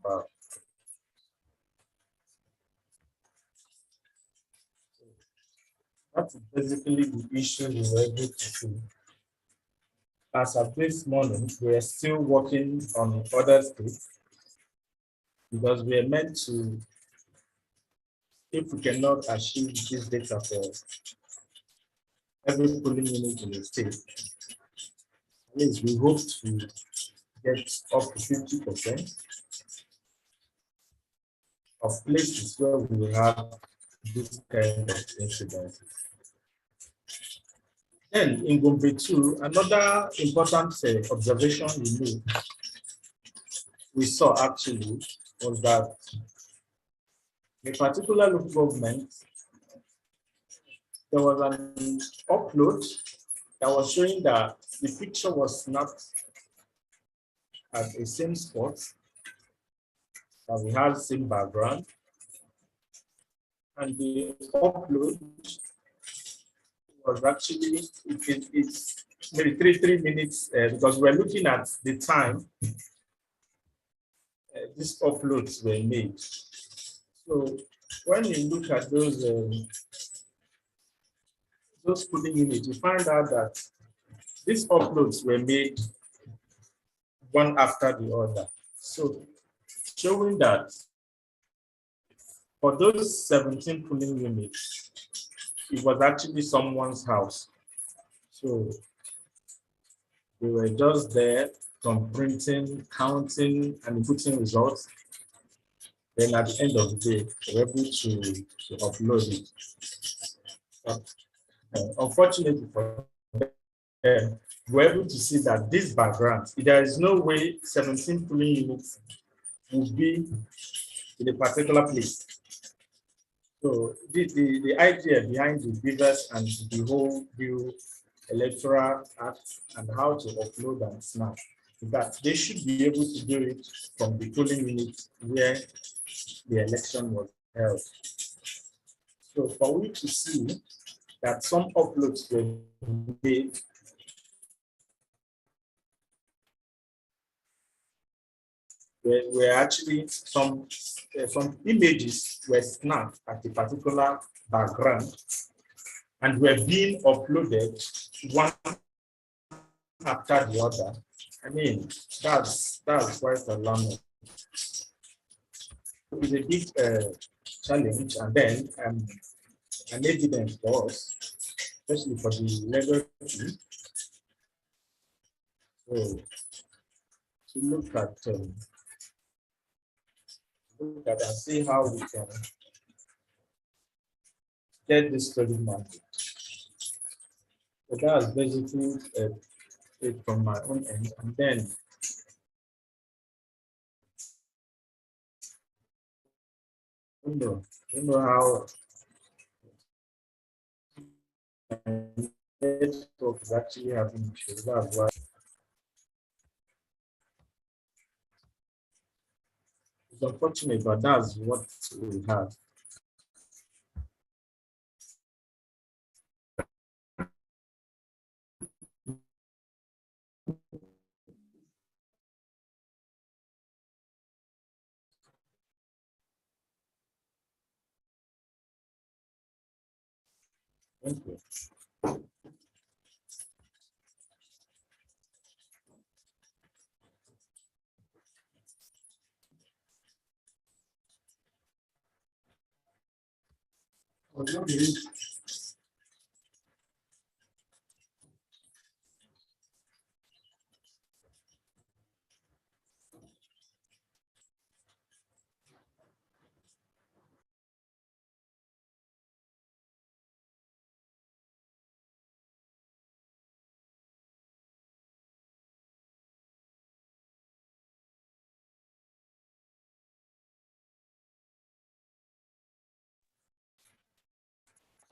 about. That's basically the issue we were able to do. As of this morning, we are still working on other states because we are meant to, if we cannot achieve this data for every polling unit in the state, at least we hope to get up to 50% of places where we will have this kind of incidents. Then in Gombe 2, another important observation we saw actually was that a particular local government, there was an upload that was showing that the picture was snapped at the same spot, that we had the same background, and the upload was actually, it's maybe three minutes, because we're looking at the time these uploads were made. So when you look at those polling units, you find out that these uploads were made one after the other. So showing that for those 17 polling units, it was actually someone's house. So they were just there from printing, counting, and inputting results. Then at the end of the day, they were able to upload it. Unfortunately for them, we were able to see that this background, there is no way 17 polling units will be in a particular place. So the idea behind the Beavers and the whole bill, electoral act, and how to upload and snap is that they should be able to do it from the polling unit where the election was held. So for we to see that some uploads were made were actually some images were snapped at a particular background and were being uploaded one after the other. I mean, that's quite alarming. It's a big challenge, and then an evidence for us, especially for the legal team. So to look at and see how we can get this study market. So that's basically it from my own end, and then you know how network is actually having issues. That's why it's unfortunate, but that's what we have. Thank you.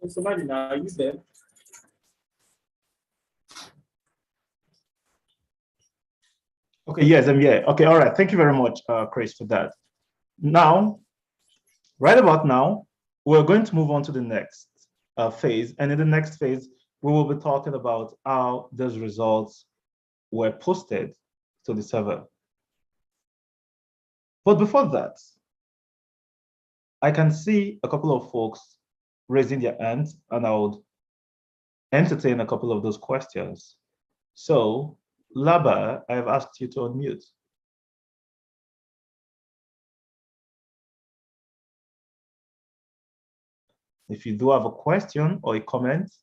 So somebody now, are you there? Okay, yes, I'm here. Okay, all right. Thank you very much, Chris, for that. Now, right about now, we're going to move on to the next phase. And in the next phase, we will be talking about how those results were posted to the server. But before that, I can see a couple of folks raising their hands, and I would entertain a couple of those questions. So, Laba, I have asked you to unmute. If you do have a question or a comment,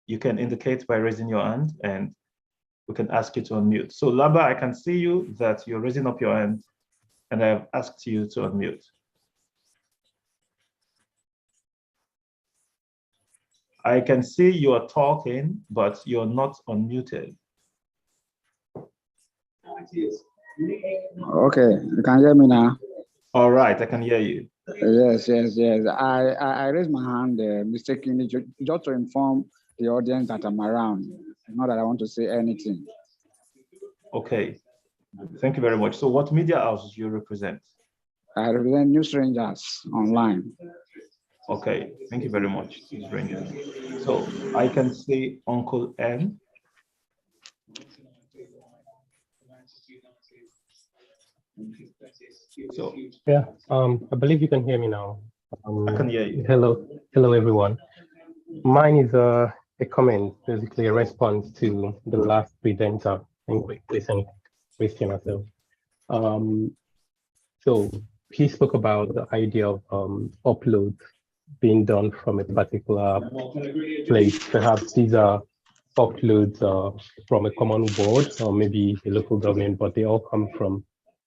you can indicate by raising your hand and we can ask you to unmute. So Laba, I can see you that you're raising up your hand and I have asked you to unmute. I can see you are talking, but you're not unmuted. Okay, you can hear me now. All right, I can hear you. Yes. I raised my hand mistakenly just to inform the audience that I'm around. Not that I want to say anything. Okay, thank you very much. So what media house do you represent? I represent New Strangers Online. Okay, thank you very much, Stranger. So I can see Uncle N. So yeah, I believe you can hear me now. I can hear you. Hello everyone. Mine is a comment, basically a response to the last presenter and question ourselves. So he spoke about the idea of uploads being done from a particular place. Perhaps these are uploads from a common board or maybe a local government, but they all come from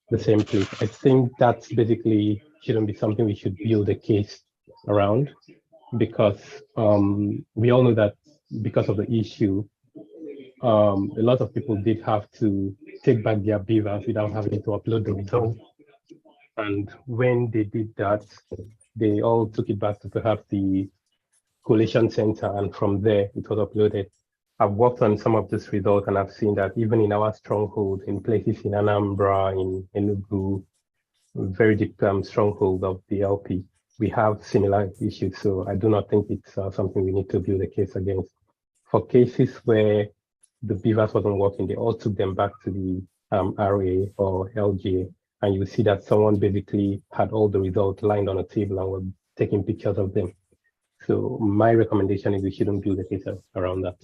the same place. I think that's basically shouldn't be something we should build a case around, because we all know that because of the issue, a lot of people did have to take back their beavers without having to upload the result. And when they did that, they all took it back to perhaps the collation center, and from there it was uploaded. I've worked on some of this results and I've seen that even in our stronghold, in places in Anambra, in Enugu, very deep stronghold of the LP, we have similar issues. So I do not think it's something we need to build a case against. For cases where the beavers wasn't working, they all took them back to the RA or LGA, and you see that someone basically had all the results lined on a table and were taking pictures of them. So my recommendation is we shouldn't build a case around that.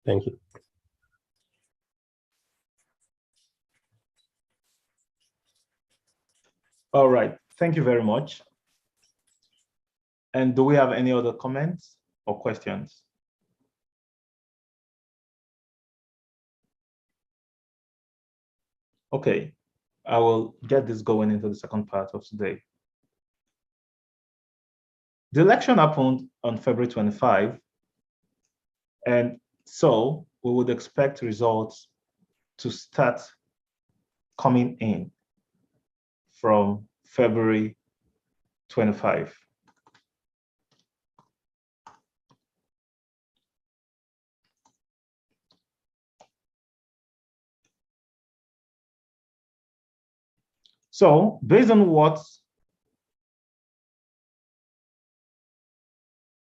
Thank you. All right, thank you very much. And do we have any other comments or questions? Okay, I will get this going into the second part of today. The election happened on February 25, and so we would expect results to start coming in from February 25. So based on what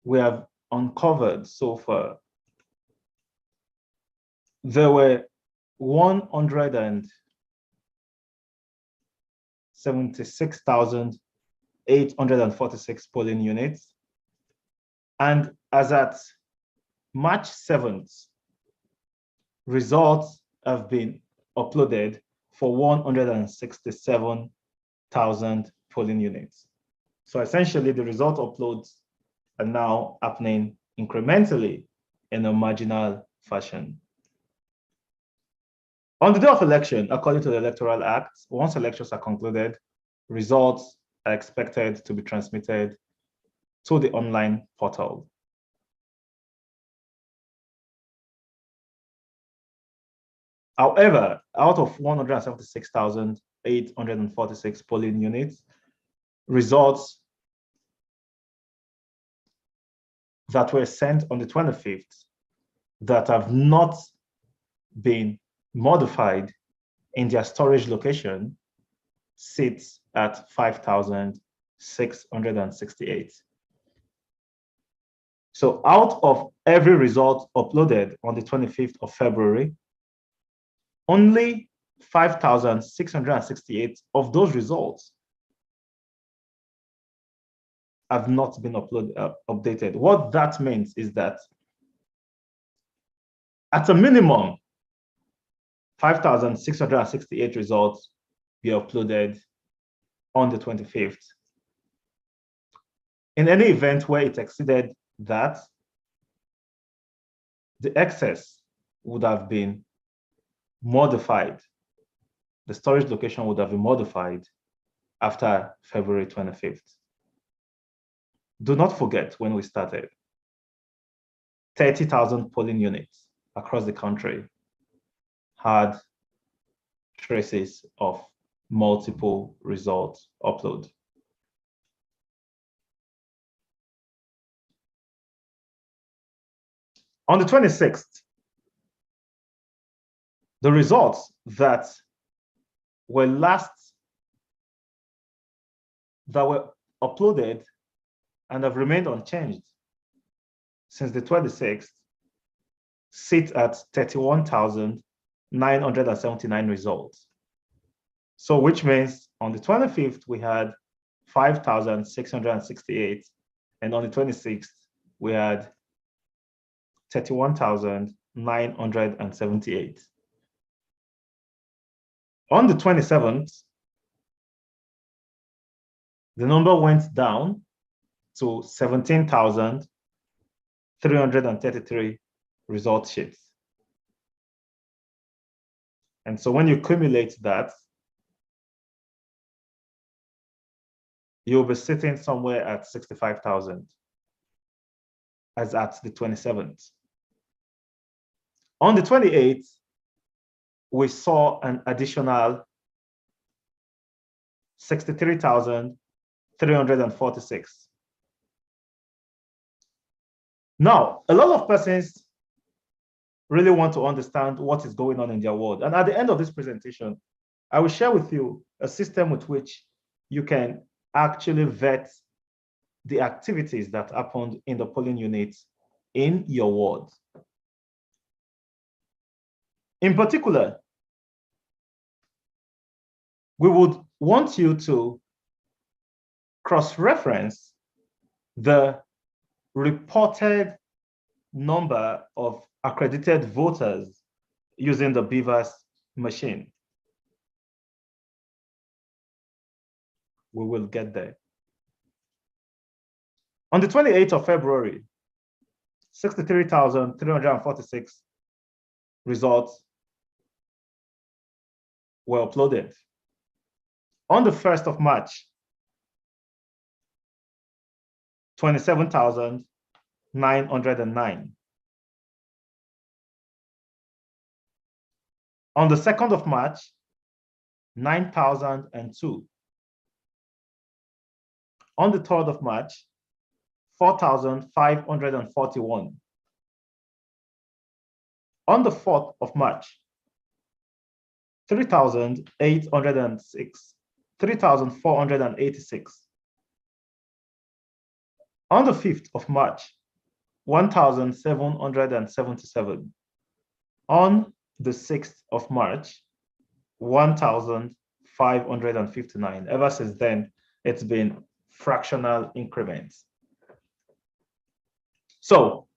we have uncovered so far, there were 176,846 polling units. And as at March 7th, results have been uploaded for 167,000 polling units. So essentially the result uploads are now happening incrementally in a marginal fashion. On the day of election, according to the Electoral Act, once elections are concluded, results are expected to be transmitted to the online portal. However, out of 176,846 polling units, results that were sent on the 25th that have not been modified in their storage location sits at 5,668. So out of every result uploaded on the 25th of February, only 5,668 of those results have not been updated. What that means is that at a minimum, 5,668 results be uploaded on the 25th. In any event where it exceeded that, the excess would have been modified. The storage location would have been modified after February 25th. Do not forget when we started, 30,000 polling units across the country had traces of multiple results upload. On the 26th, the results that were uploaded and have remained unchanged since the 26th sit at 31,979 results. So which means on the 25th, we had 5,668, and on the 26th, we had 31,978. On the 27th, the number went down to 17,333 result sheets. And so when you accumulate that, you'll be sitting somewhere at 65,000 as at the 27th. On the 28th, we saw an additional 63,346. Now, a lot of persons really want to understand what is going on in their world. And at the end of this presentation, I will share with you a system with which you can actually vet the activities that happened in the polling units in your ward. In particular, we would want you to cross-reference the reported number of accredited voters using the BVAS machine. We will get there. On the 28th of February, 63,346 results were uploaded. On the 1st of March, 27,909. On the 2nd of March, 9,002. On the 3rd of March, 4,541. On the 4th of March, 3,806, 3,486. On the 5th of March, 1,777. On the 6th of March, 1,559. Ever since then, it's been fractional increments. So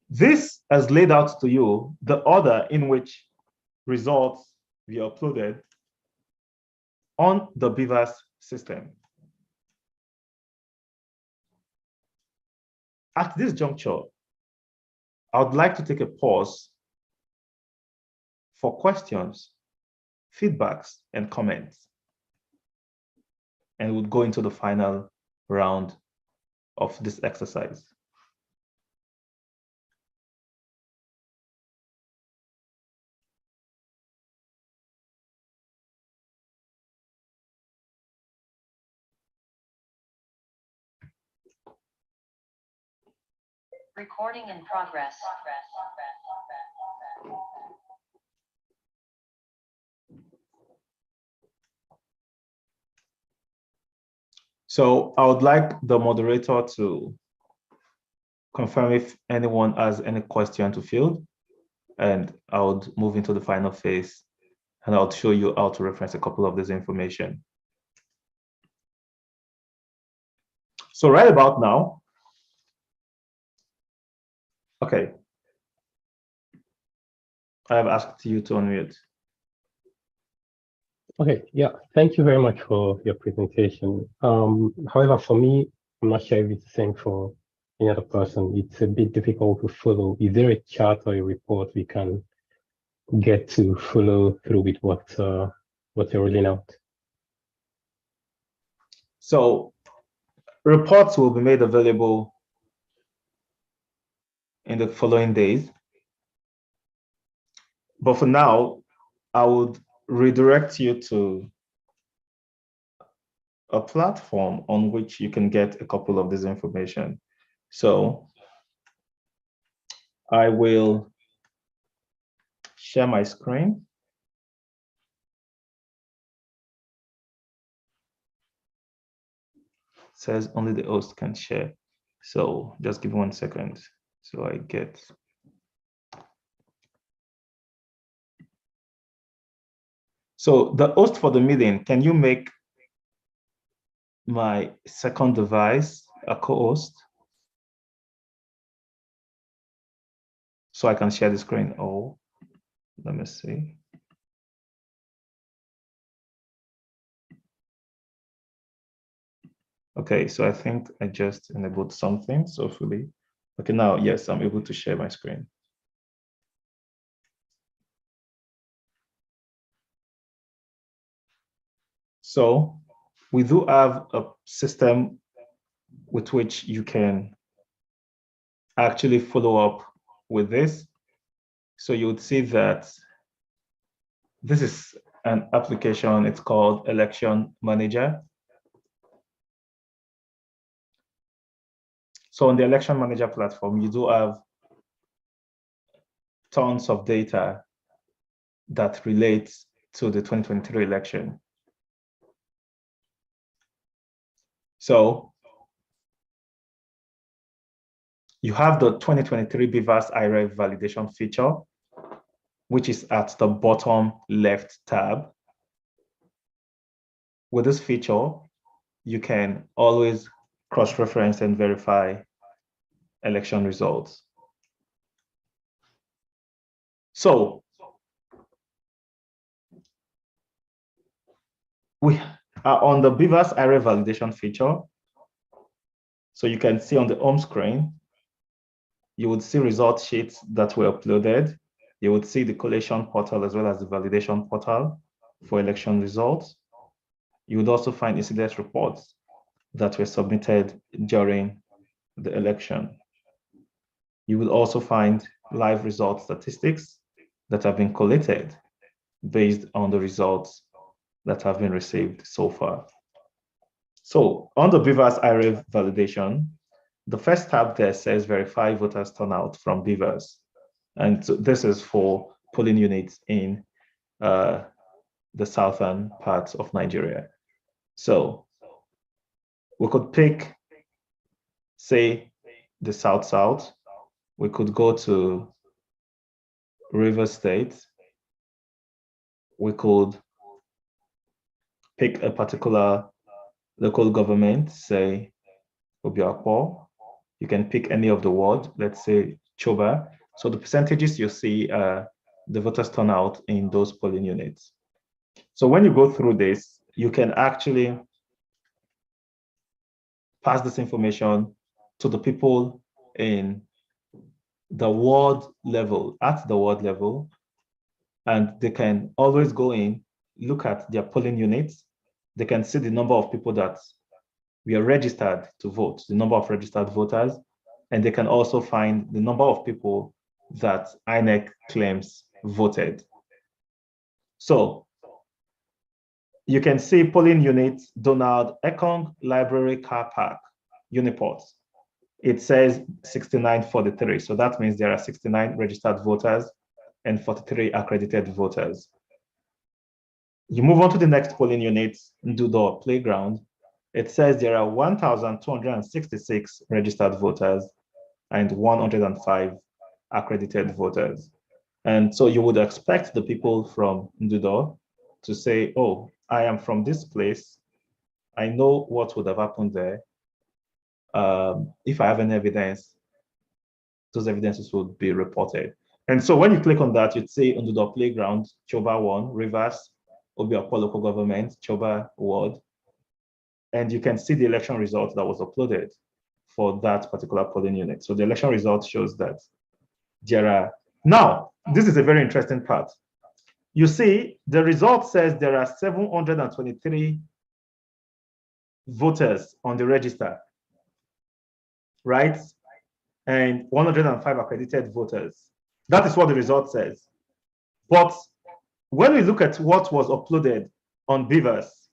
this has laid out to you the order in which results were uploaded on the BVAS system. At this juncture, I would like to take a pause for questions, feedbacks, and comments. And we'll go into the final round of this exercise. Recording in progress. So I would like the moderator to confirm if anyone has any question to field, and I would move into the final phase And I'll show you how to reference a couple of this information. So right about now, okay, I have asked you to unmute. Okay, yeah, thank you very much for your presentation. However, for me, I'm not sure if it's the same for any other person. It's a bit difficult to follow. Is there a chart or a report we can get to follow through with what you're rolling out? So reports will be made available in the following days. But for now, I would redirect you to a platform on which you can get a couple of this information. So I will share my screen. It says only the host can share. So just give me 1 second. So I get. So the host for the meeting, can you make my second device a co-host? So I can share the screen. Oh, let me see. Okay, so I think I just enabled something, so hopefully. Okay, now, yes, I'm able to share my screen. So we do have a system with which you can actually follow up with this. So you would see that this is an application, it's called Election Manager. So on the Election Manager platform, you do have tons of data that relates to the 2023 election. So you have the 2023 BVAS IREV validation feature, which is at the bottom left tab. With this feature, you can always cross-reference and verify election results. So we are on the BVAS IREV validation feature. So you can see on the home screen, you would see result sheets that were uploaded. You would see the collation portal as well as the validation portal for election results. You would also find incident reports that were submitted during the election. You will also find live result statistics that have been collated based on the results that have been received so far. So on the BVAS IREV validation, the first tab there says verify voters turnout from BVAS. And so this is for polling units in the southern parts of Nigeria. So we could pick, say, the South. We could go to Rivers State. We could pick a particular local government, say Obi. You can pick any of the ward, let's say Choba. So the percentages you see are the voters turnout in those polling units. So when you go through this, you can actually pass this information to the people in the ward level, at the ward level, and they can always go in, look at their polling units. They can see the number of people that we are registered to vote, the number of registered voters, and they can also find the number of people that INEC claims voted. So you can see polling units, Donald Ekong Library Car Park, Uniport. It says 6943. So that means there are 69 registered voters and 43 accredited voters. You move on to the next polling unit, Ndudo Playground. It says there are 1,266 registered voters and 105 accredited voters. And so you would expect the people from Ndudo to say, oh, I am from this place. I know what would have happened there. If I have any evidence, those evidences would be reported. And so when you click on that, you'd see Ndudo Playground, Choba 1, Rivers, Obi Local Government, Choba Ward. And you can see the election result that was uploaded for that particular polling unit. So the election result shows that there are, now, this is a very interesting part. You see, the result says there are 723 voters on the register, right? And 105 accredited voters. That is what the result says. But when we look at what was uploaded on Beavers,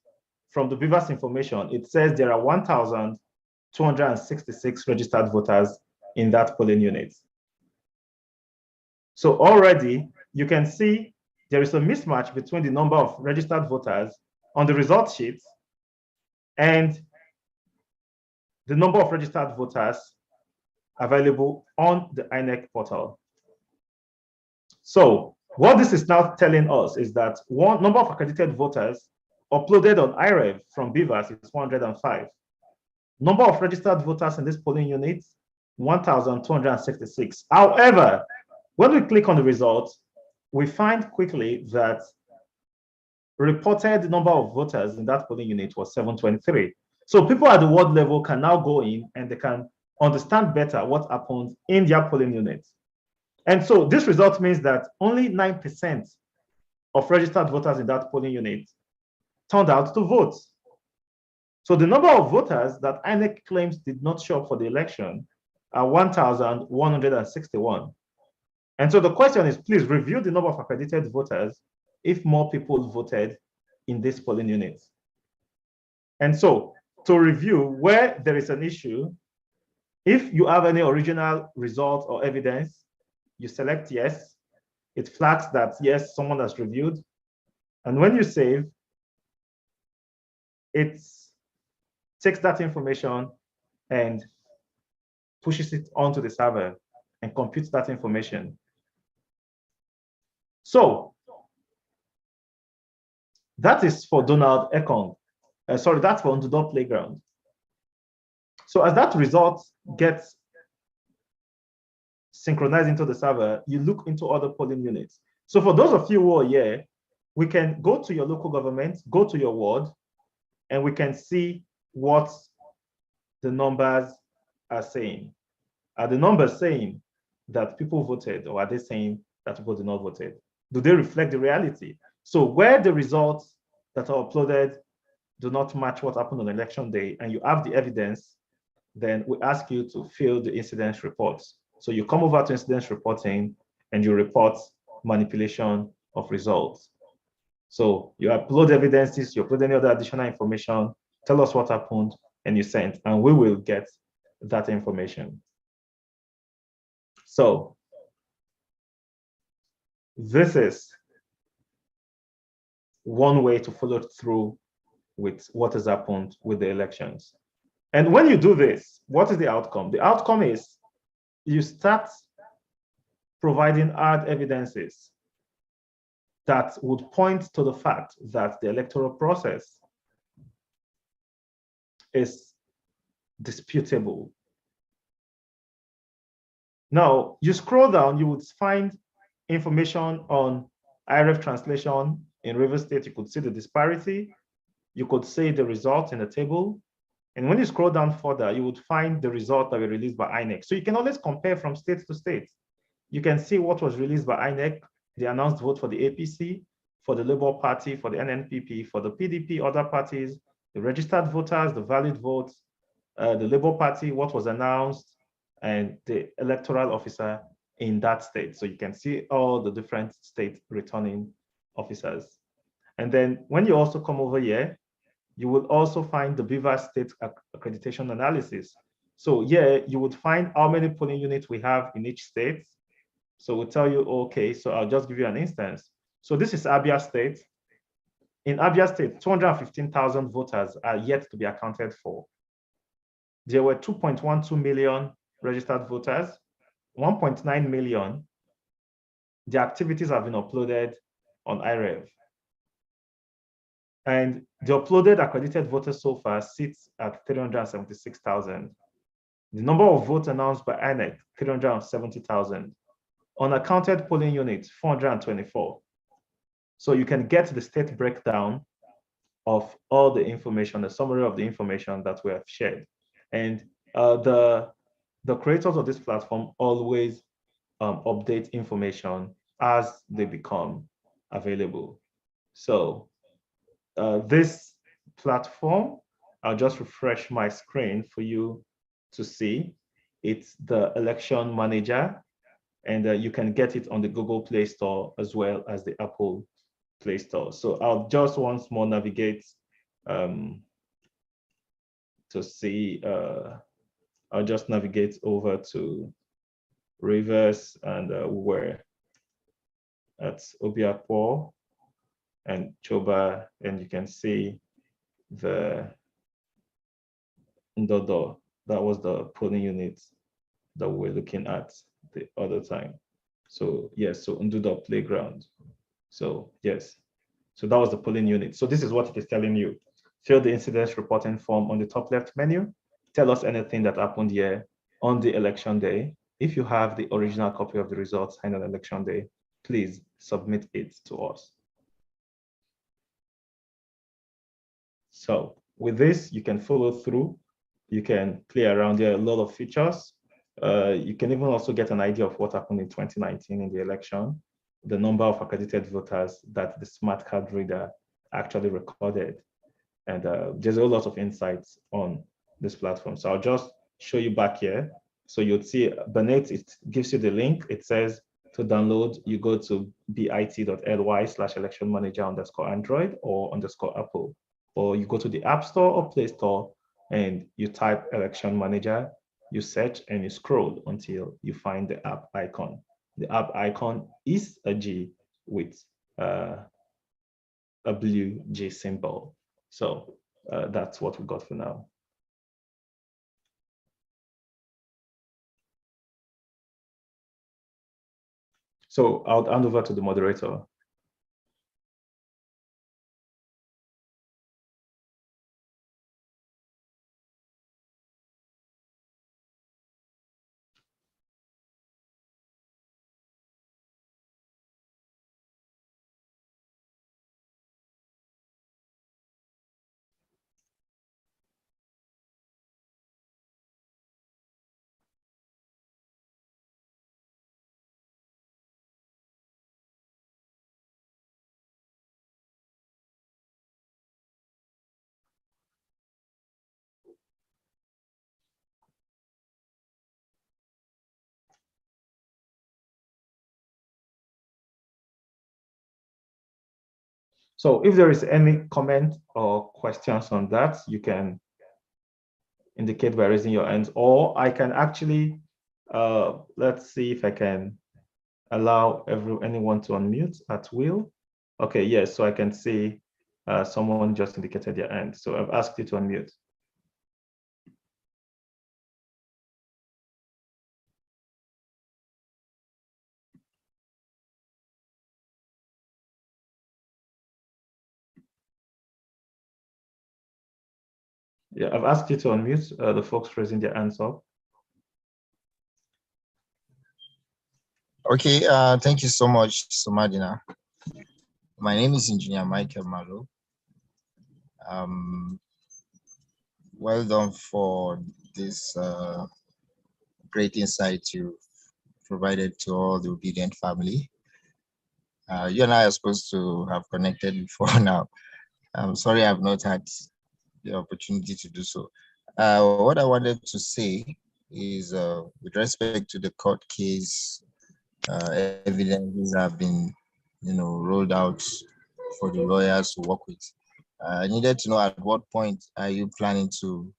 from the Beavers information, it says there are 1,266 registered voters in that polling unit. So already you can see there is a mismatch between the number of registered voters on the result sheets and the number of registered voters available on the INEC portal. So what this is now telling us is that one number of accredited voters uploaded on IREV from Beavers is 105. Number of registered voters in this polling unit, 1,266. However, when we click on the results, we find quickly that reported number of voters in that polling unit was 723. So people at the ward level can now go in and they can understand better what happened in their polling unit. And so this result means that only 9% of registered voters in that polling unit turned out to vote. So the number of voters that INEC claims did not show up for the election are 1,161. And so the question is, please review the number of accredited voters if more people voted in this polling unit. And so to review where there is an issue, if you have any original result or evidence, you select yes. It flags that yes, someone has reviewed. And when you save, it takes that information and pushes it onto the server and computes that information. So that is for Donald Ekong. Sorry, that's for Ndudo Playground. So as that result gets synchronized into the server, you look into other polling units. So for those of you who are here, we can go to your local government, go to your ward, and we can see what the numbers are saying. Are the numbers saying that people voted, or are they saying that people did not vote? Do they reflect the reality? So where the results that are uploaded do not match what happened on election day, and you have the evidence, then we ask you to fill the incidence reports. So you come over to incidence reporting and you report manipulation of results. So you upload evidences, you upload any other additional information, tell us what happened, and you send, and we will get that information. So this is one way to follow through with what has happened with the elections. And when you do this, what is the outcome? The outcome is you start providing hard evidences that would point to the fact that the electoral process is disputable. Now, you scroll down, you would find information on IREF translation in Rivers State. You could see the disparity. You could see the results in the table. And when you scroll down further, you would find the result that were released by INEC. So you can always compare from state to state. You can see what was released by INEC, the announced vote for the APC, for the Labour Party, for the NNPP, for the PDP, other parties, the registered voters, the valid votes, the Labour Party, what was announced, and the electoral officer in that state. So you can see all the different state returning officers. And then when you also come over here, you will also find the Beaver State accreditation analysis. So here you would find how many polling units we have in each state. So we'll tell you, okay, so I'll just give you an instance. So this is Abia State. In Abia State, 215,000 voters are yet to be accounted for. There were 2.12 million registered voters, 1.9 million the activities have been uploaded on IREV. And the uploaded accredited voters so far sits at 376,000. The number of votes announced by INEC, 370,000. Unaccounted polling units, 424. So you can get the state breakdown of all the information, the summary of the information that we have shared. And the creators of this platform always update information as they become available. So this platform, I'll just refresh my screen for you to see. It's the election manager, and you can get it on the Google Play Store as well as the Apple Play Store. So I'll just once more navigate to see, I'll just navigate over to Rivers, and we're at Obi Support and Choba, and you can see the Ndodo. That was the polling unit that we're looking at the other time. So yes, so Ndodo playground. So yes, so that was the polling unit. So this is what it is telling you. Fill the incidence reporting form on the top left menu. Tell us anything that happened here on the election day. If you have the original copy of the results signed on election day, please submit it to us. So with this, you can follow through. You can play around. There are a lot of features. You can even also get an idea of what happened in 2019 in the election, the number of accredited voters that the smart card reader actually recorded. And there's a lot of insights on this platform. So I'll just show you back here. So you'll see beneath, it gives you the link. It says to download, you go to bit.ly/election-manager_Android or _Apple, or you go to the App Store or Play Store and you type Election Manager, you search and you scroll until you find the app icon. The app icon is a G with a blue G symbol. So that's what we got for now. So I'll hand over to the moderator. So if there is any comment or questions on that, you can indicate by raising your hands, or I can actually, let's see if I can allow anyone to unmute at will. Okay, yes, so I can see someone just indicated their hand. So I've asked you to unmute. Yeah, I've asked you to unmute the folks raising their hands up. Okay, thank you so much, Somadina. My name is Engineer Michael Malo. Well done for this great insight you provided to all the obedient family. You and I are supposed to have connected before now. I'm sorry I've not had the opportunity to do so. What I wanted to say is with respect to the court case, evidences have been, rolled out for the lawyers to work with. I needed to know at what point are you planning to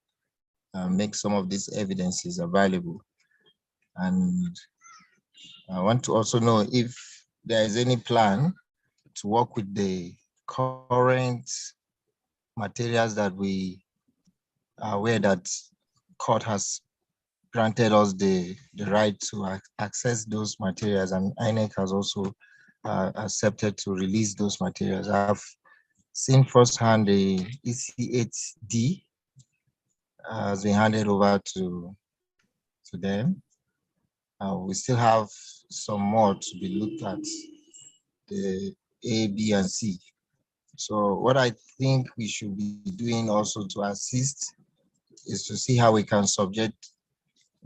make some of these evidences available? And I want to also know if there is any plan to work with the current materials that we are aware that court has granted us the right to access those materials, and INEC has also accepted to release those materials. I've seen firsthand the EC8D has been handed over to them. We still have some more to be looked at, the A, B, and C. So what I think we should be doing also to assist is to see how we can subject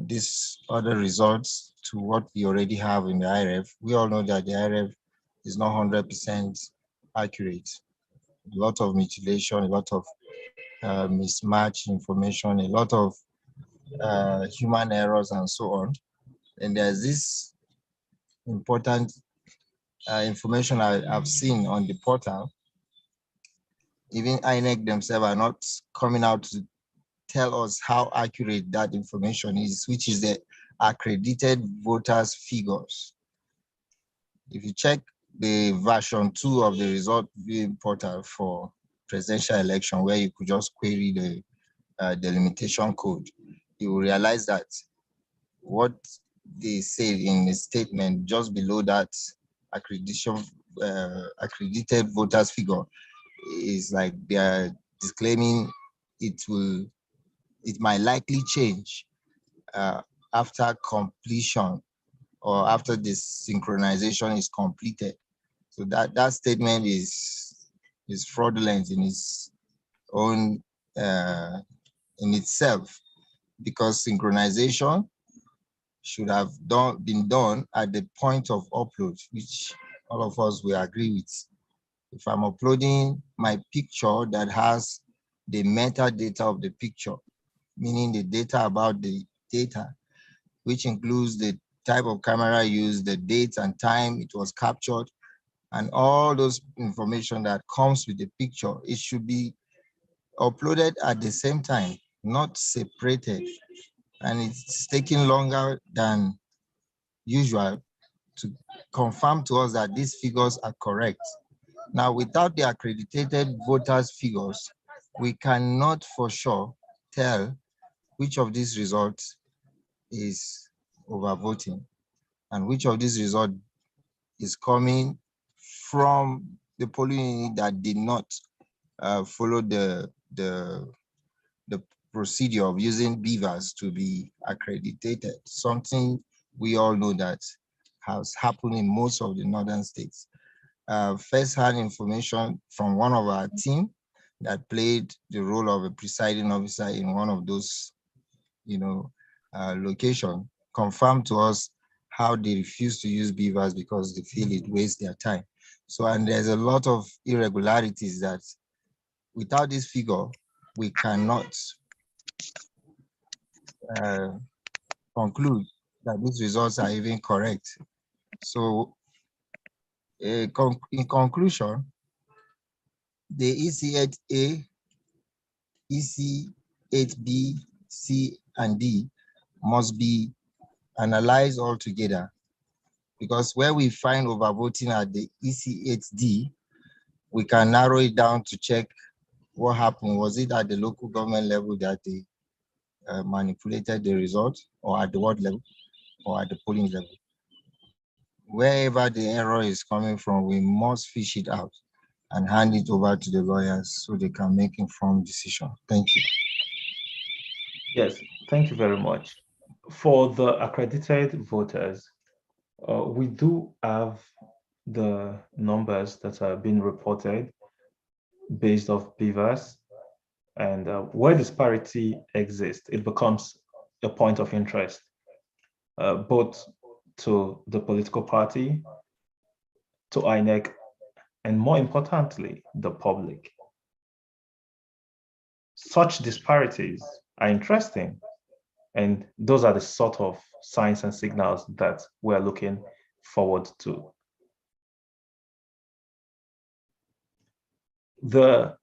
these other results to what we already have in the IRF. We all know that the IRF is not 100% accurate. A lot of mutilation, a lot of mismatched information, a lot of human errors, and so on. And there's this important information I've seen on the portal. Even INEC themselves are not coming out to tell us how accurate that information is, which is the accredited voters figures. If you check the version 2 of the result viewing portal for presidential election, where you could just query the delimitation code, you will realize that what they say in the statement just below that accredited voters figure is like they are disclaiming it might likely change after completion or after the synchronization is completed. So that statement is fraudulent in its own in itself, because synchronization should have been done at the point of upload, which all of us will agree with. If I'm uploading my picture that has the metadata of the picture, meaning the data about the data, which includes the type of camera used, the date and time it was captured, and all those information that comes with the picture, it should be uploaded at the same time, not separated. And it's taking longer than usual to confirm to us that these figures are correct. Now, without the accredited voters figures, we cannot for sure tell which of these results is overvoting and which of these results is coming from the polling unit that did not follow the procedure of using beavers to be accredited, something we all know that has happened in most of the northern states. First-hand information from one of our team that played the role of a presiding officer in one of those, location confirmed to us how they refuse to use beavers because they feel it wastes their time. So, and there's a lot of irregularities that without this figure, we cannot conclude that these results are even correct. So in conclusion, the EC8A, EC8B, C, and D must be analyzed all together, because where we find overvoting at the EC8D, we can narrow it down to check what happened. Was it at the local government level that they manipulated the result, or at the ward level, or at the polling level? Wherever the error is coming from, we must fish it out and hand it over to the lawyers so they can make informed decision. Thank you. Yes, thank you very much. For the accredited voters, we do have the numbers that are being reported based off beavers, and where disparity exists, it becomes a point of interest, both to the political party, to INEC, and more importantly, the public. Such disparities are interesting, and those are the sort of signs and signals that we're looking forward to. The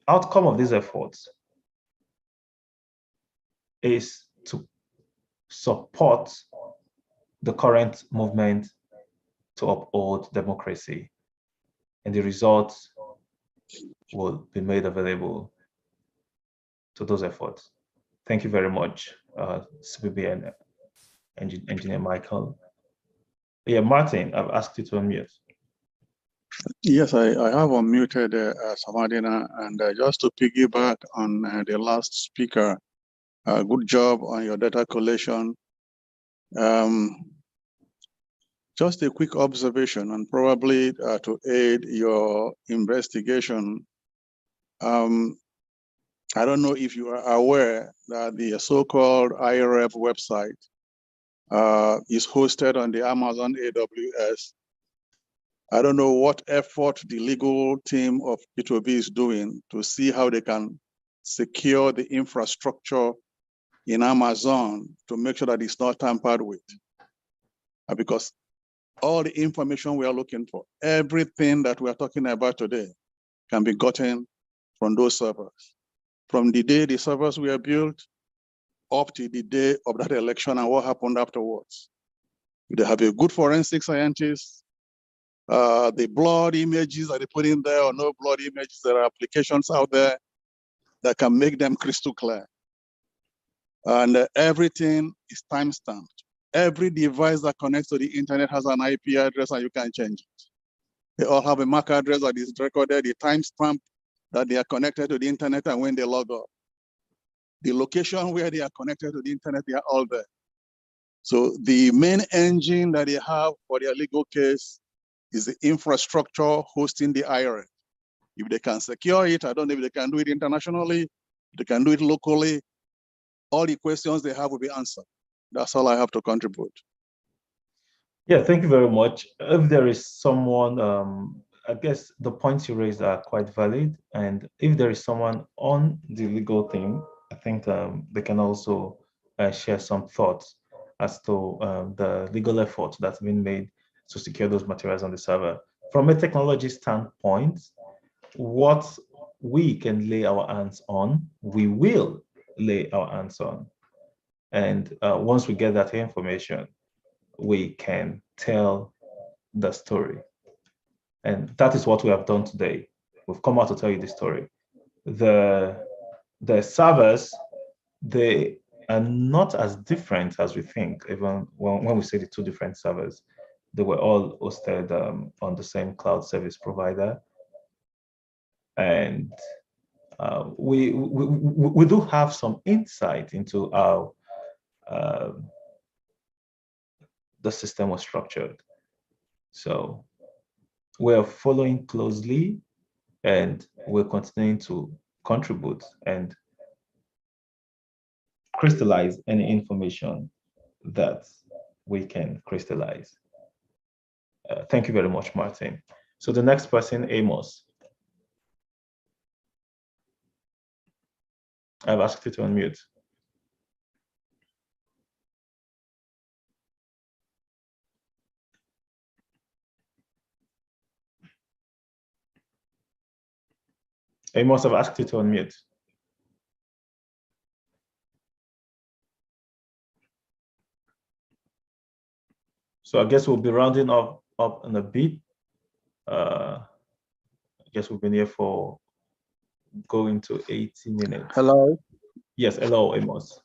outcome of these efforts is to support the current movement to uphold democracy, and the results will be made available to those efforts. Thank you very much, CBB and Engineer Michael. Yeah, Martin, I've asked you to unmute. Yes, I have unmuted Samadina, and just to piggyback on the last speaker, good job on your data collation. Just a quick observation, and probably to aid your investigation. I don't know if you are aware that the so-called IREP website is hosted on the Amazon AWS. I don't know what effort the legal team of P2B is doing to see how they can secure the infrastructure in Amazon to make sure that it's not tampered with. Because all the information we are looking for, everything that we are talking about today can be gotten from those servers. From the day the servers were built up to the day of that election and what happened afterwards. They have a good forensic scientist. The blood images that they put in there or no blood images, there are applications out there that can make them crystal clear. And everything is time-stamped. Every device that connects to the internet has an IP address and you can change it. They all have a MAC address that is recorded, the timestamp that they are connected to the internet and when they log off. The location where they are connected to the internet, they are all there. So the main engine that they have for their legal case is the infrastructure hosting the IRA. If they can secure it, I don't know if they can do it internationally, they can do it locally, all the questions they have will be answered. That's all I have to contribute. Yeah, thank you very much. If there is someone, I guess the points you raised are quite valid. And if there is someone on the legal team, I think they can also share some thoughts as to the legal effort that's been made to secure those materials on the server. From a technology standpoint, what we can lay our hands on, we will lay our hands on. And once we get that information, we can tell the story. And that is what we have done today. We've come out to tell you the story. The servers, they are not as different as we think, even when we say the two different servers. They were all hosted on the same cloud service provider. And we do have some insight into how the system was structured. So we're following closely and we're continuing to contribute and crystallize any information that we can crystallize. Thank you very much, Martin. So the next person, Amos. I've asked you to unmute. Amos, I've asked you to unmute. So I guess we'll be rounding up in a bit. I guess we've been here for going to 80 minutes. Hello. Yes, hello, Amos.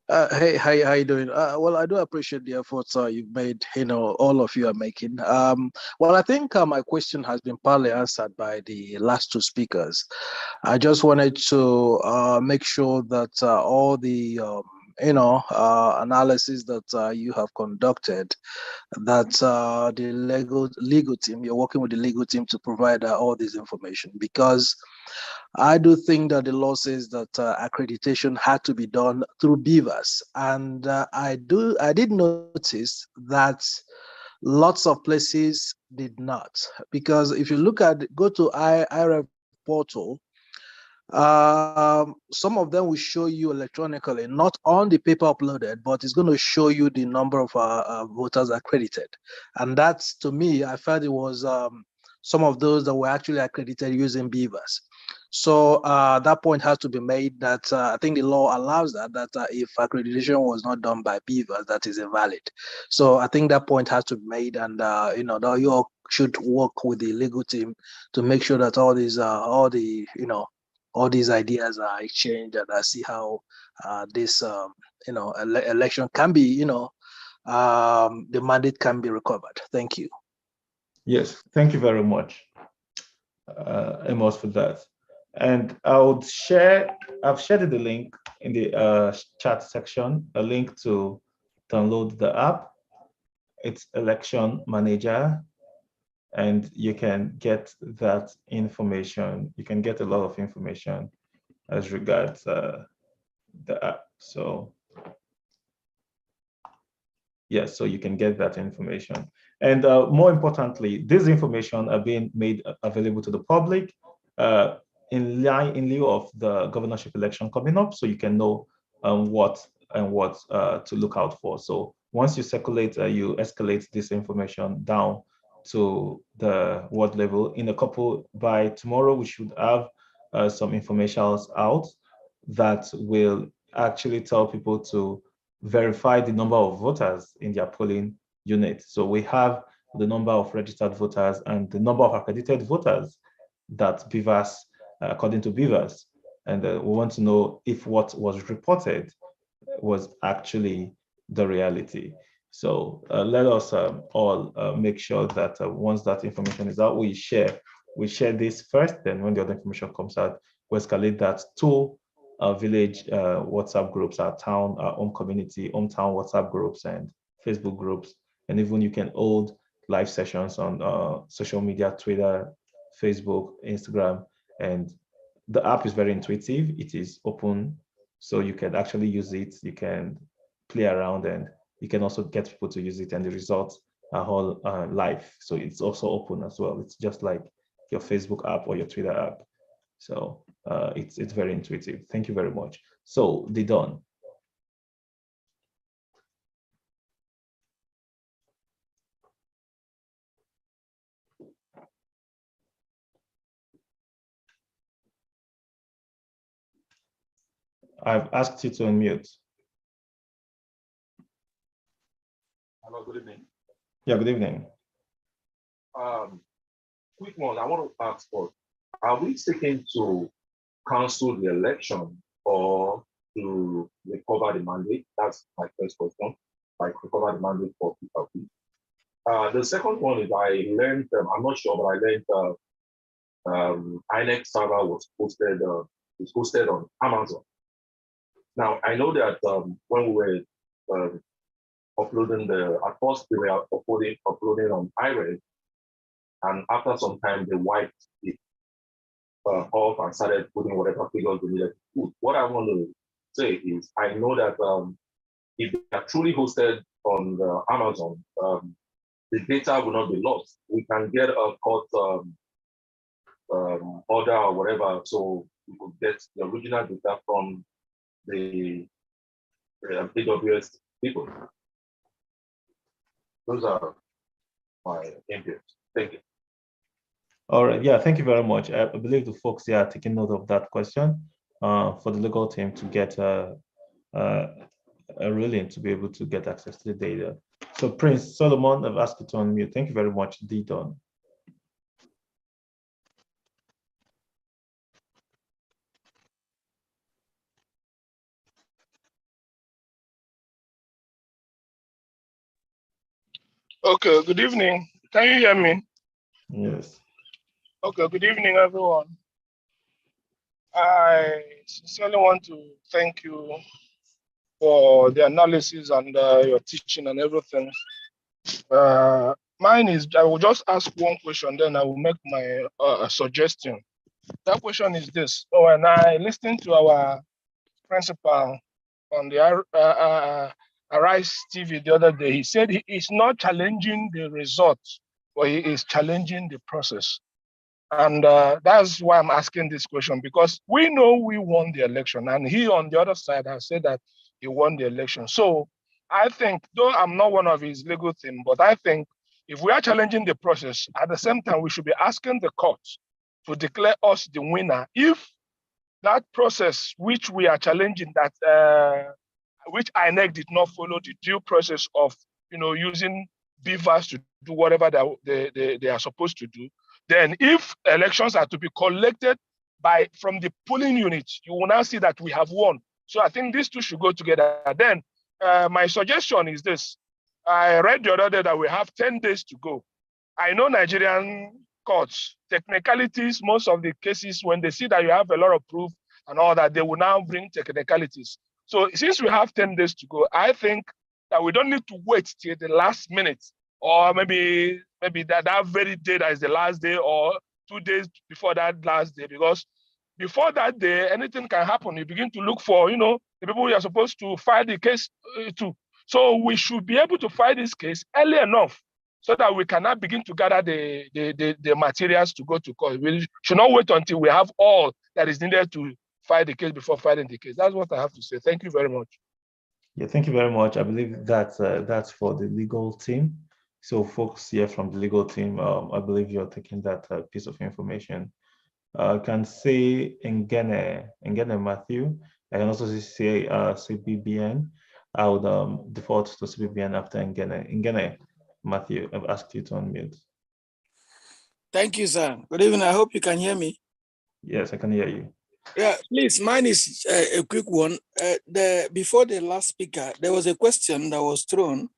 Hey, how you doing? Well, I do appreciate the efforts you've made. All of you are making. Well, I think my question has been partly answered by the last two speakers. I just wanted to make sure that all the analysis that you have conducted, that the legal team, you're working with the legal team to provide all this information, because I do think that the law says that accreditation had to be done through BVAS, and I did notice that lots of places did not, because if you go to IREF portal, some of them will show you electronically, not on the paper uploaded, but it's going to show you the number of voters accredited, and that's, to me, I felt it was some of those that were actually accredited using BVAS. So that point has to be made, that I think the law allows that if accreditation was not done by BVAS, that is invalid. So I think that point has to be made, and that you all should work with the legal team to make sure that all these all these ideas are exchanged, and I see how this election can be, the mandate can be recovered. Thank you. Yes, thank you very much, Amos, for that. And I've shared the link in the chat section, a link to download the app. It's Election Manager, and you can get that information. You can get a lot of information as regards the app. So yes, so you can get that information. And more importantly, this information are being made available to the public in lieu of the governorship election coming up, so you can know what to look out for. So once you circulate, you escalate this information down to the ward level. In a couple, by tomorrow, we should have some informations out that will actually tell people to verify the number of voters in their polling unit. So we have the number of registered voters and the number of accredited voters that BVAS, according to BVAS, and we want to know if what was reported was actually the reality. So let us all make sure that once that information is out, we share this first. Then when the other information comes out, we escalate that to our village WhatsApp groups, our town, our home community, hometown WhatsApp groups and Facebook groups. And even you can hold live sessions on social media, Twitter, Facebook, Instagram. And the app is very intuitive. It is open, so you can actually use it. You can play around, and you can also get people to use it, and the results are all live. So it's also open as well. It's just like your Facebook app or your Twitter app. So it's very intuitive. Thank you very much. So Didon. I've asked you to unmute. Hello, good evening. Yeah, good evening. Quick one, I want to ask for, are we seeking to cancel the election or to recover the mandate? That's my first question, like recover the mandate for people. The second one is I learned, I'm not sure, but I learned INEC server was posted on Amazon. Now, I know that when we were uploading at first we were uploading on iReg, and after some time they wiped it off and started putting whatever figures we needed to put. What I want to say is, I know that if they are truly hosted on the Amazon, the data will not be lost. We can get a court order or whatever, so we could get the original data from the AWS people. Those are my inputs. Thank you. All right. Yeah, thank you very much. I believe the folks here are taking note of that question for the legal team to get a ruling to be able to get access to the data. So Prince Solomon, I've asked you to unmute. Thank you very much, Didon. Okay, good evening. Can you hear me? Yes. Okay, good evening, everyone. I sincerely want to thank you for the analysis and your teaching and everything. Mine is, I will just ask one question, then I will make my suggestion. That question is this. When I listened to our principal on the Arise TV the other day, he said he is not challenging the results, but he is challenging the process. And that's why I'm asking this question, because we know we won the election, and he on the other side has said that he won the election. So I think, though I'm not one of his legal team, but I think if we are challenging the process, at the same time, we should be asking the courts to declare us the winner if that process which we are challenging, that which INEC did not follow the due process of using BVAS to do whatever they are supposed to do. Then if elections are to be collected from the polling unit, you will now see that we have won. So I think these two should go together. Then my suggestion is this. I read the other day that we have 10 days to go. I know Nigerian courts, technicalities, most of the cases, when they see that you have a lot of proof and all that, they will now bring technicalities. So since we have 10 days to go, I think that we don't need to wait till the last minute, or maybe that very day that is the last day, or 2 days before that last day, because before that day, anything can happen. You begin to look for, the people you are supposed to file the case to. So we should be able to file this case early enough so that we cannot begin to gather the materials to go to court. We should not wait until we have all that is needed to file the case before filing the case. That's what I have to say. Thank you very much. Yeah, thank you very much. I believe that's for the legal team. So folks here from the legal team, I believe you're taking that piece of information. I can say Ngene Matthew. I can also say CBBN. I would default to CBBN after Ngene. Ngene Matthew, I've asked you to unmute. Thank you, sir. Good evening. I hope you can hear me. Yes, I can hear you. Yeah, please. Mine is a quick one. Before the last speaker, there was a question that was thrown.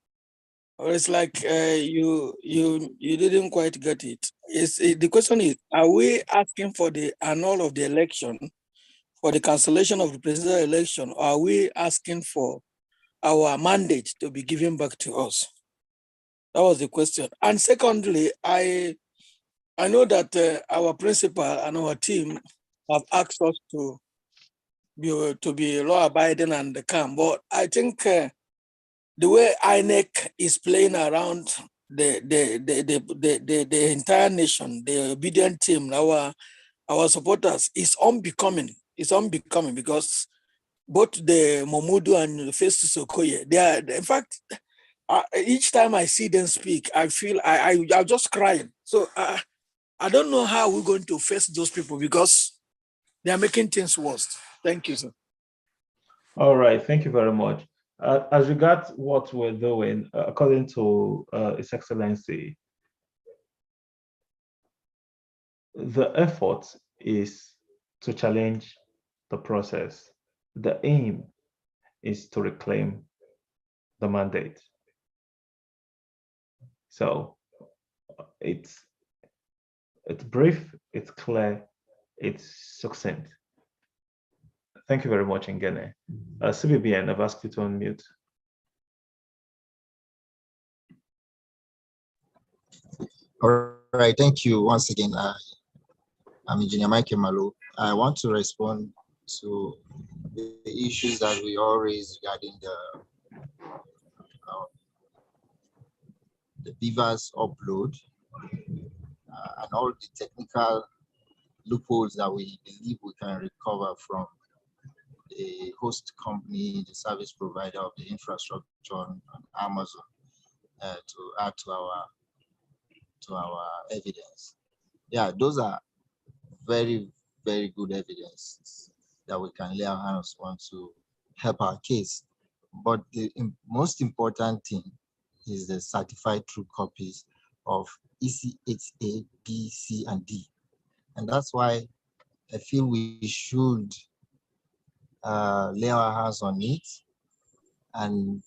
Or it's like you didn't quite get it. The question is: are we asking for the annul of the election, for the cancellation of the presidential election, or are we asking for our mandate to be given back to us? That was the question. And secondly, I know that our principal and our team have asked us to be law-abiding and calm, but I think the way INEC is playing around the entire nation, the obedient team, our supporters, is unbecoming. It's unbecoming because both the Momudu and Festus Okoye, they are, in fact, each time I see them speak, I feel I'm just crying. So I don't know how we're going to face those people because they are making things worse. Thank you, sir. All right, thank you very much. As regards what we're doing, according to His Excellency, the effort is to challenge the process. The aim is to reclaim the mandate. So it's brief, it's clear, it's succinct. Thank you very much, Ngene. CBBN, I've asked you to unmute. All right, thank you once again. I'm Engineer Michael Malo. I want to respond to the issues that we all raised regarding the beavers upload and all the technical loopholes that we believe we can recover from the host company, the service provider of the infrastructure on Amazon to add to our evidence. Yeah, those are very, very good evidence that we can lay our hands on to help our case. But the most important thing is the certified true copies of EC8A, B, C, and D. And that's why I feel we should lay our hands on it and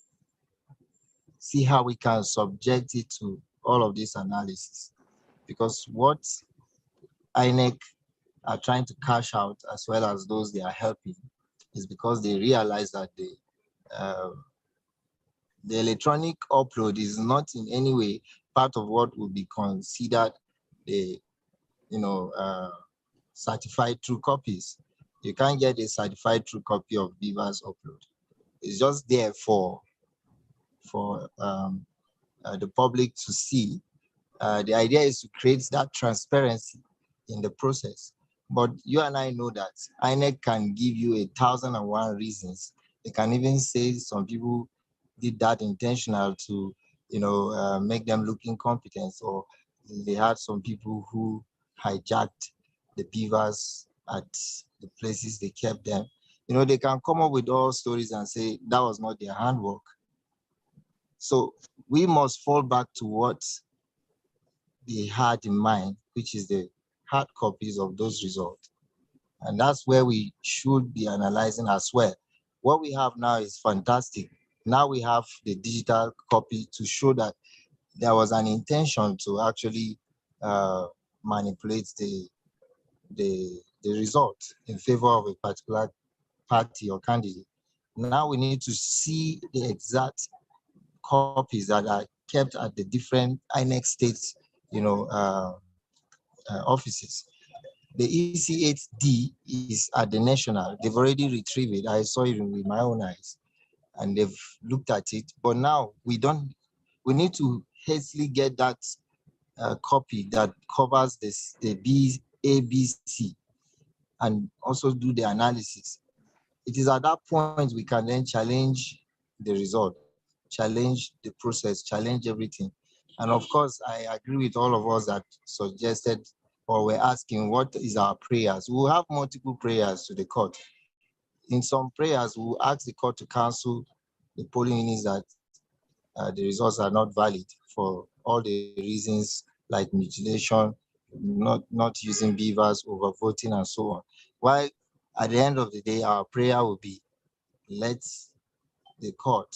see how we can subject it to all of this analysis. Because what INEC are trying to cash out, as well as those they are helping, is because they realize that the electronic upload is not in any way part of what would be considered the certified true copies. You can't get a certified true copy of Beaver's upload. It's just there for the public to see. The idea is to create that transparency in the process. But you and I know that INEC can give you 1,001 reasons. They can even say some people did that intentional to, make them look incompetent, or they had some people who hijacked the beavers at the places they kept them. They can come up with all stories and say that was not their handwork. So we must fall back to what they had in mind, which is the hard copies of those results. And that's where we should be analyzing as well. What we have now is fantastic. Now we have the digital copy to show that there was an intention to actually manipulate the result in favor of a particular party or candidate. Now we need to see the exact copies that are kept at the different INEC states, offices. The EC8D is at the national. They've already retrieved it. I saw it with my own eyes, and they've looked at it. But now we need to hastily get that copy that covers the ABC, and also do the analysis. It is at that point we can then challenge the result, challenge the process, challenge everything. And of course, I agree with all of us that suggested or were asking, what is our prayers? We'll have multiple prayers to the court. In some prayers, we'll ask the court to cancel the polling units that the results are not valid for all the reasons like mutilation, not using beavers, overvoting, and so on. While at the end of the day, our prayer will be, let the court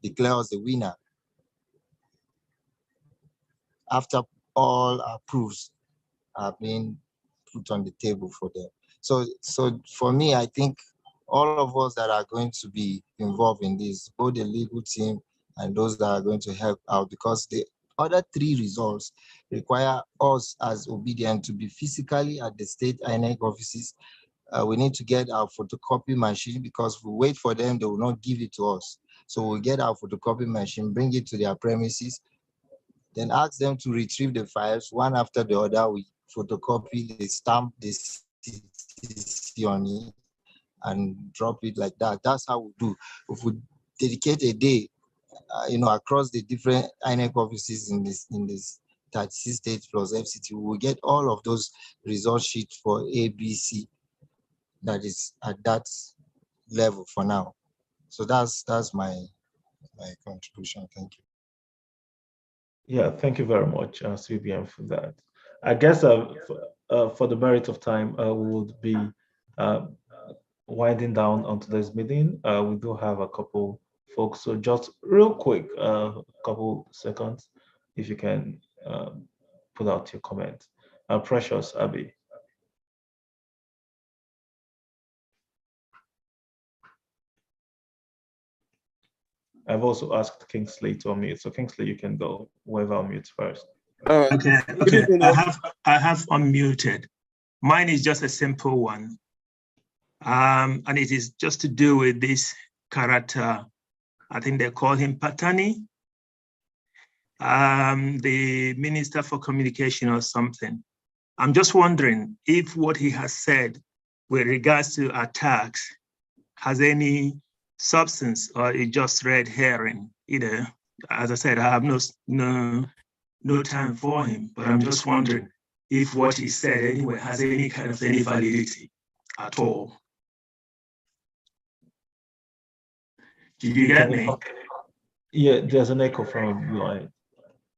declare us the winner after all our proofs are being put on the table for them. So for me, I think all of us that are going to be involved in this, both the legal team and those that are going to help out, because the other three results require us as Obedient to be physically at the state INEC offices. We need to get our photocopy machine, because if we wait for them, they will not give it to us. So we'll get our photocopy machine, bring it to their premises, then ask them to retrieve the files one after the other. We photocopy, they stamp the CTC on it and drop it like that. That's how we do. If we dedicate a day, across the different INEC offices in this 36 states plus FCT, we will get all of those result sheets for ABC that is at that level for now. So that's my contribution. Thank you. Yeah, thank you very much, CBM, for that. I guess for the merit of time, we would be winding down on today's meeting. We do have a couple folks, so just real quick, a couple seconds, if you can put out your comment. Precious, Abby. I've also asked Kingsley to unmute, so Kingsley, you can go. Whoever unmutes first. Okay. I have unmuted. Mine is just a simple one, and it is just to do with this character. I think they call him Patani, the Minister for Communication or something. I'm just wondering if what he has said with regards to attacks has any substance, or it just red herring. As I said, I have no time for him, but I'm just wondering if what he said anyway has any kind of any validity at all. Did you get me? Yeah, there's an echo from your end.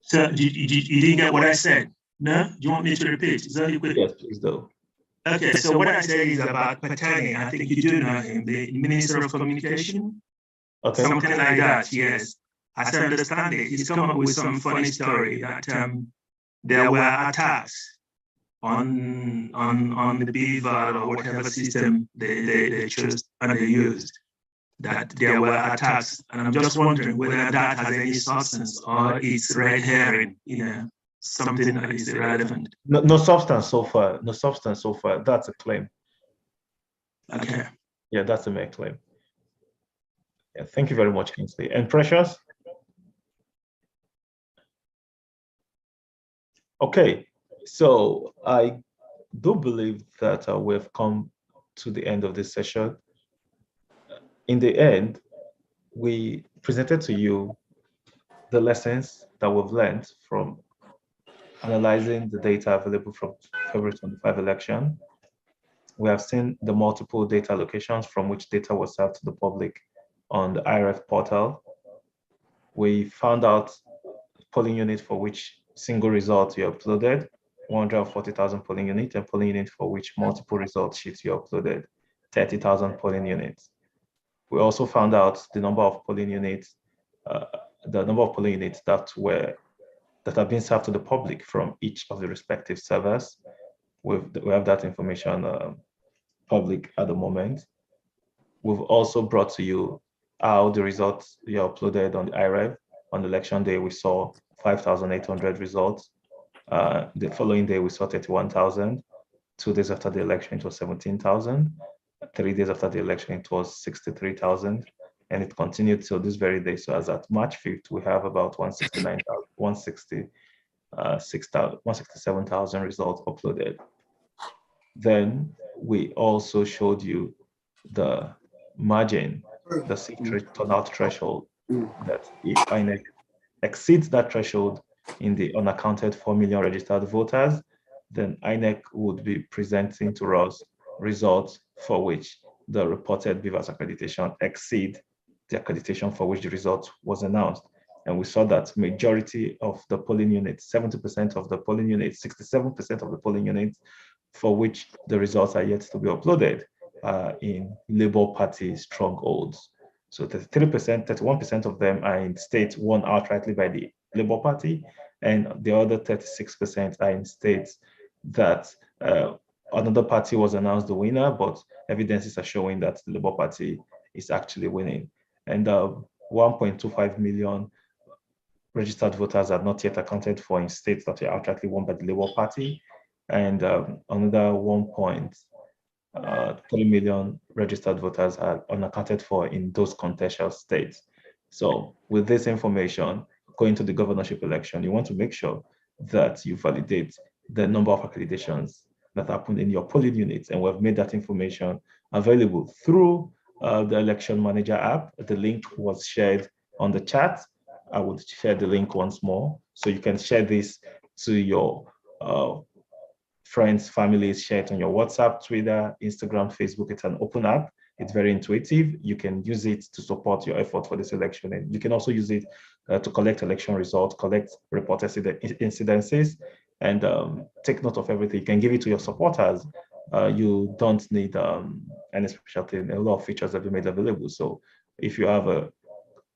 So you didn't get what I said? No? Do you want me to repeat? Is that quick? Yes, please do. Okay, so what I said is about Patani. I think you do know him, the Minister of Communication. Okay. Something like that, yes. As I understand it, he's come up with some funny story that there were attacks on the beaver or whatever system they chose and they used. That there were attacks, and I'm just wondering whether that has any substance or it's red herring, something that is irrelevant. No substance so far. No substance so far. That's a claim. Okay. Yeah, that's a mere claim. Yeah, thank you very much, Kingsley. And Precious? Okay, so I do believe that we've come to the end of this session. In the end, we presented to you the lessons that we've learned from analyzing the data available from February 25 election. We have seen the multiple data locations from which data was served to the public on the IRF portal. We found out polling unit for which single result you uploaded. 140,000 polling units, and polling units for which multiple result sheets were uploaded, 30,000 polling units. We also found out the number of polling units, that have been served to the public from each of the respective servers. We have that information public at the moment. We've also brought to you how the results were uploaded on the IREV. On election day, we saw 5,800 results. The following day, we saw 31,000. 2 days after the election, it was 17,000. 3 days after the election, it was 63,000. And it continued till this very day. So as at March 5th, we have about 167,000 results uploaded. Then we also showed you the margin, the secret turnout threshold, that if INEC exceeds that threshold in the unaccounted 4 million registered voters, then INEC would be presenting to us results for which the reported BVAS accreditation exceed the accreditation for which the result was announced. And we saw that majority of the polling units, 70% of the polling units, 67% of the polling units for which the results are yet to be uploaded in Labour Party strongholds. So 33%, 31% of them are in states won outrightly by the Labour Party, and the other 36% are in states that another party was announced the winner, but evidences are showing that the Labour Party is actually winning. And 1.25 million registered voters are not yet accounted for in states that are outrightly won by the Labour Party, and another 1.3 million registered voters are unaccounted for in those contentious states. So with this information, going to the governorship election, you want to make sure that you validate the number of accreditations that happened in your polling units, and we've made that information available through the election manager app. The link was shared on the chat. I would share the link once more, so you can share this to your friends, families, share it on your WhatsApp, Twitter, Instagram, Facebook. It's an open app. It's very intuitive. You can use it to support your effort for this election. And you can also use it to collect election results, collect report incidences, and take note of everything. You can give it to your supporters. You don't need any special thing. A lot of features have been made available. So if you have a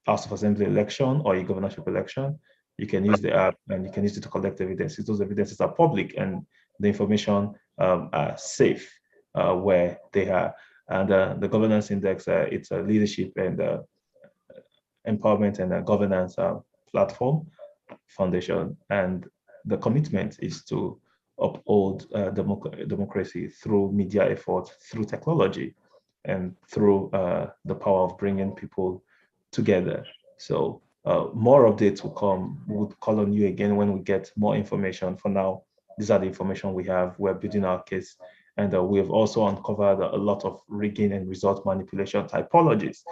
House of Assembly election or a governorship election, you can use the app and you can use it to collect evidences. Those evidences are public and the information are safe where they are. And the governance index, it's a leadership and empowerment and governance platform foundation. And the commitment is to uphold democracy through media efforts, through technology, and through the power of bringing people together. So more updates will come. We would call on you again when we get more information. For now, these are the information we have. We're building our case. And we have also uncovered a lot of rigging and result manipulation typologies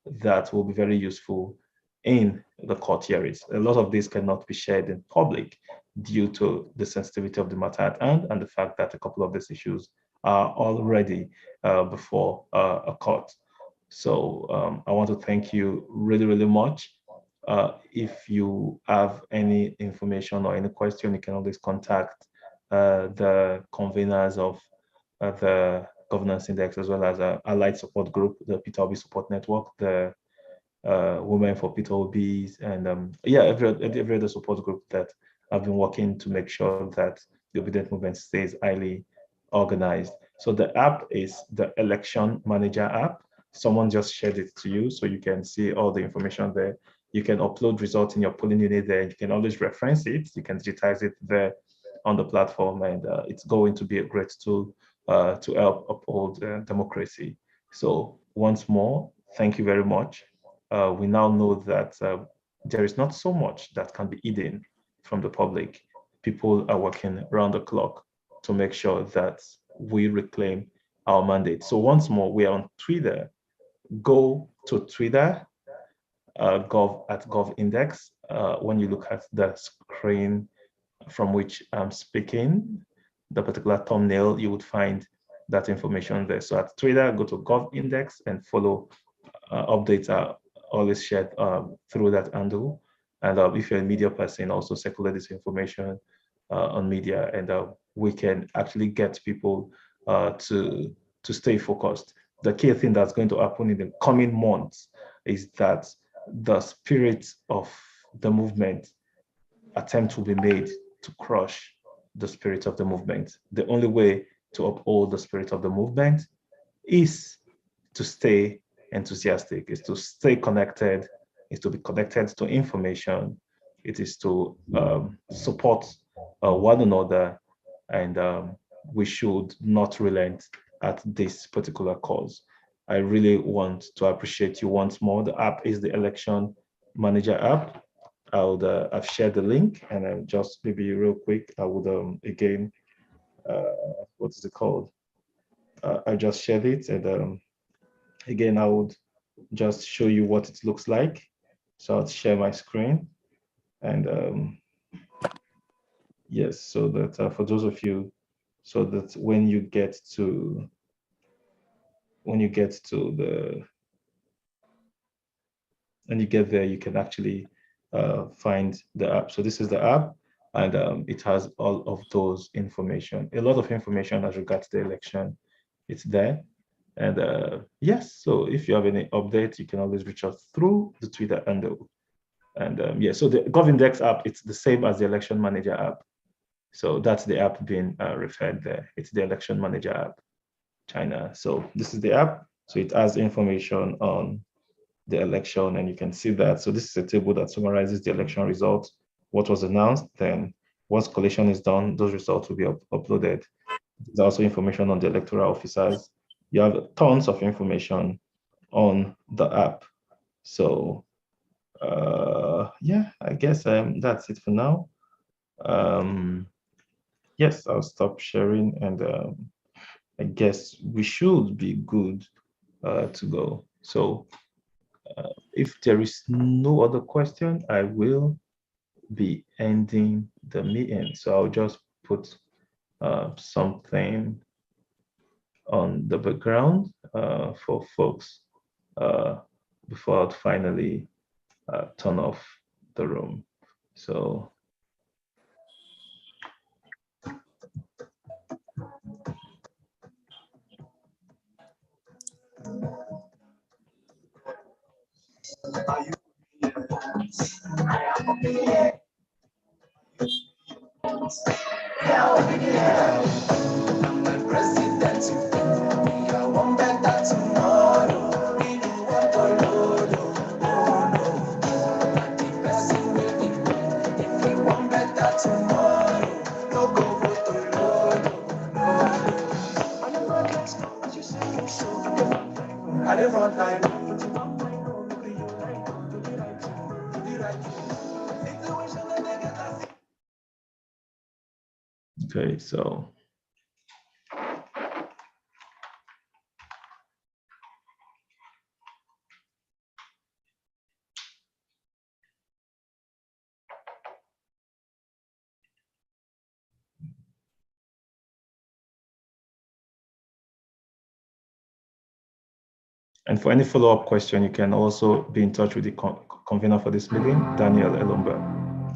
that will be very useful in the court hearings. A lot of this cannot be shared in public due to the sensitivity of the matter at hand and the fact that a couple of these issues are already before a court. So I want to thank you really, really much. If you have any information or any question, you can always contact the conveners of the governance index, as well as allied support group, the Obi Support Network, the Women for Obis, and every other support group that have been working to make sure that the obedient movement stays highly organized. So the app is the Election Manager app. Someone just shared it to you, so you can see all the information there. You can upload results in your polling unit there. You can always reference it. You can digitize it there on the platform, and it's going to be a great tool to help uphold democracy. So once more, thank you very much. We now know that there is not so much that can be hidden from the public. People are working around the clock to make sure that we reclaim our mandate. So once more, we are on Twitter. Go to Twitter, @GovIndex. When you look at the screen from which I'm speaking, the particular thumbnail, you would find that information there. So at Twitter, go to GovIndex and follow. Updates are always shared through that handle. And if you're a media person, also circulate this information on media, and we can actually get people to stay focused. The key thing that's going to happen in the coming months is that the spirit of the movement attempt will be made to crush the spirit of the movement. The only way to uphold the spirit of the movement is to stay enthusiastic, is to stay connected, is to be connected to information, it is to support one another, and we should not relent at this particular cause. I really want to appreciate you once more. The app is the Election Manager app. I've shared the link, and I'm just maybe real quick, I would again, what is it called? I just shared it, and again, I would just show you what it looks like. So I'll share my screen, and yes, so that for those of you, so that when you get to when you get there, you can actually find the app. So this is the app, and it has all of those information, a lot of information as regards the election. It's there. And yes, so if you have any updates, you can always reach out through the Twitter handle. And yeah, so the GovIndex app, it's the same as the Election Manager app. So that's the app being referred there. It's the Election Manager app, China. So this is the app. So it has information on the election, and you can see that. So this is a table that summarizes the election results, what was announced, then once collation is done, those results will be uploaded. There's also information on the electoral officers. You have tons of information on the app. So yeah, I guess that's it for now. Yes, I'll stop sharing, and I guess we should be good to go. So if there is no other question, I will be ending the meeting. So I'll just put something on the background for folks before I'd finally turn off the room. So okay, so and for any follow-up question, you can also be in touch with the convener for this meeting, Daniel Elomba.